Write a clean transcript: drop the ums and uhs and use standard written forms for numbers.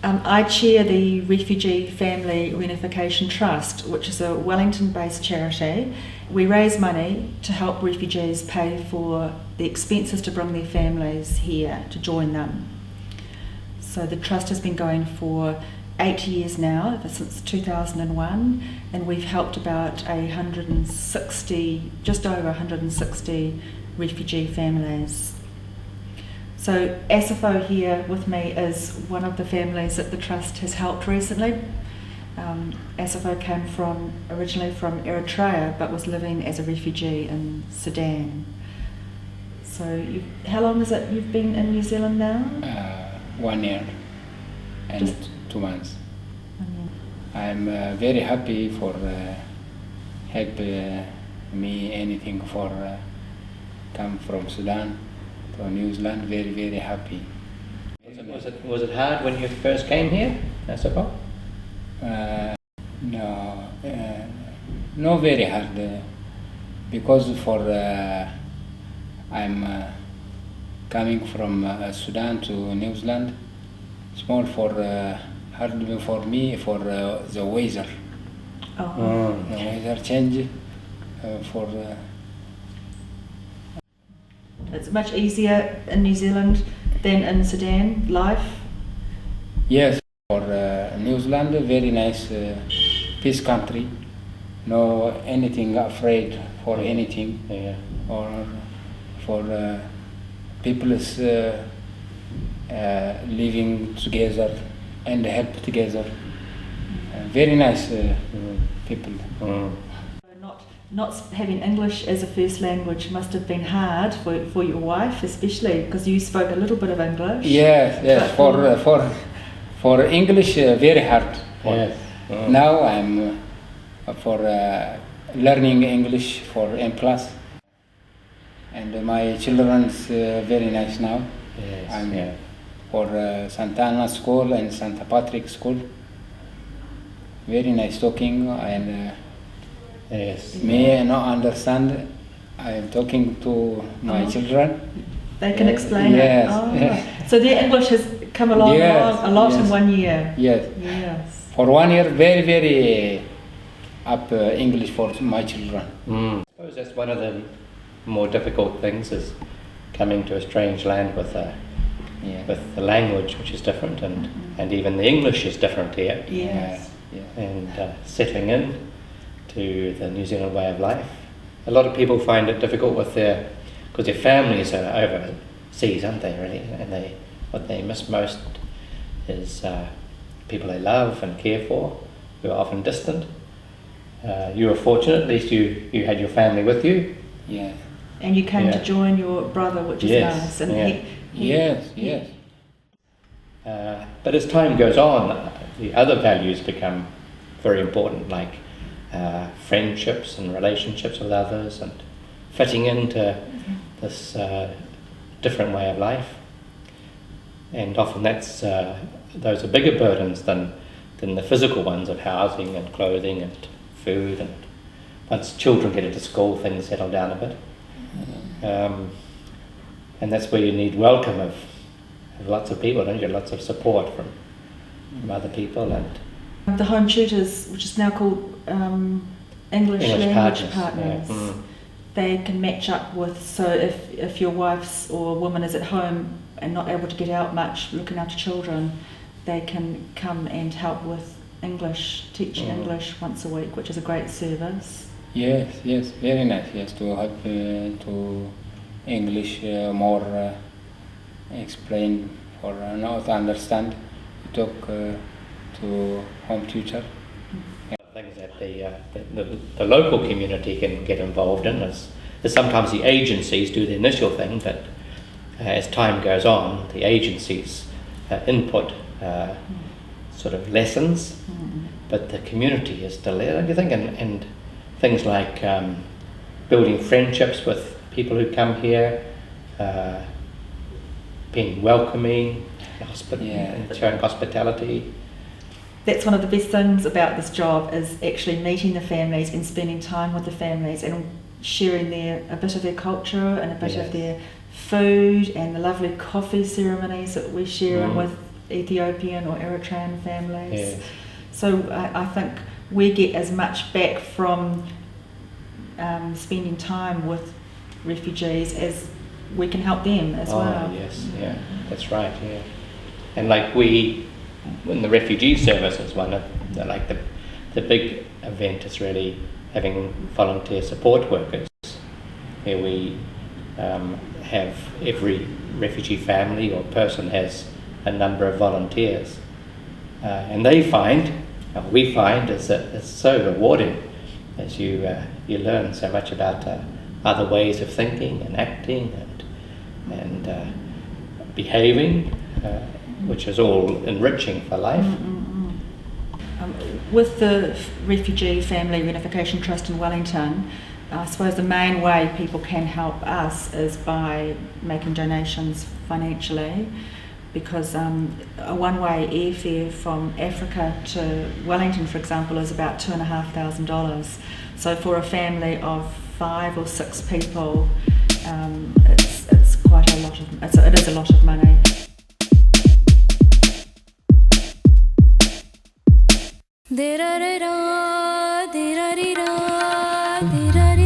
I chair the Refugee Family Reunification Trust, which is a Wellington-based charity. We raise money to help refugees pay for the expenses to bring their families here to join them. So the trust has been going for 8 years now, ever since 2001, and we've helped about just over 160 refugee families. So Asafo here with me is one of the families that the Trust has helped recently. Asafo came originally from Eritrea but was living as a refugee in Sudan. So how long is it you've been in New Zealand now? 1 year and 2 months. I'm very happy for help me anything for come from Sudan to New Zealand. Very, very happy. Was it hard when you first came here, I suppose? No, no very hard because I'm coming from Sudan to New Zealand. It's more for hard for me for the weather. Oh. The weather change for. It's much easier in New Zealand than in Sudan, life? Yes, for New Zealand, very nice peace country. No anything afraid for anything, or for people is living together and help together. Very nice people. Not having English as a first language must have been hard for your wife, especially because you spoke a little bit of English. Yes. For English very hard. Yes. Now I'm for learning English for M+, and my children's very nice now. Yes. I'm for Santa Ana School and Santa Patrick School. Very nice talking and. Yes. Me not understand. I am talking to my children. They can explain yes. it. Oh. Yes. So their English has come along a lot in yes. 1 year. Yes. Yes. For 1 year, very, very up English for my children. I suppose that's one of the more difficult things is coming to a strange land with the language which is different and even the English is different here. Yes. And settling in to the New Zealand way of life. A lot of people find it difficult because their families are overseas, aren't they, really? And what they miss most is people they love and care for, who are often distant. You were fortunate, at least you had your family with you. Yeah. And you came to join your brother, which is nice. And Yes. But as time goes on, the other values become very important, like friendships and relationships with others and fitting into this different way of life. And often those are bigger burdens than the physical ones of housing and clothing and food. And once children get into school, things settle down a bit. And that's where you need welcome of lots of people, don't you? Lots of support from other people. And the home tutors, which is now called English language partners. They can match up with, so if your wife's or woman is at home and not able to get out much looking after children, they can come and help with English, teaching English once a week, which is a great service. Yes, very nice. Yes, to help to English more explain for not understand. Talk to home tutor. Things that the local community can get involved in is sometimes the agencies do the initial thing, but as time goes on, the agencies input sort of lessons, but the community is still there, don't you think? And things like building friendships with people who come here, being welcoming, showing hospitality. That's one of the best things about this job, is actually meeting the families and spending time with the families and sharing a bit of their culture and a bit of their food and the lovely coffee ceremonies that we share with Ethiopian or Eritrean families. Yes. So I think we get as much back from spending time with refugees as we can help them as well. Oh, yes, yeah, that's right, yeah. And like we, in the refugee services, one of the big event is really having volunteer support workers, where we have every refugee family or person has a number of volunteers, and we find is that it's so rewarding as you learn so much about other ways of thinking and acting and behaving, which is all enriching for life. With the Refugee Family Reunification Trust in Wellington, I suppose the main way people can help us is by making donations financially, because a one-way airfare from Africa to Wellington, for example, is about $2,500. So for a family of 5 or 6 people, it's quite a lot of it is a lot of money. Dira-dira, dira-dira, dira-dira.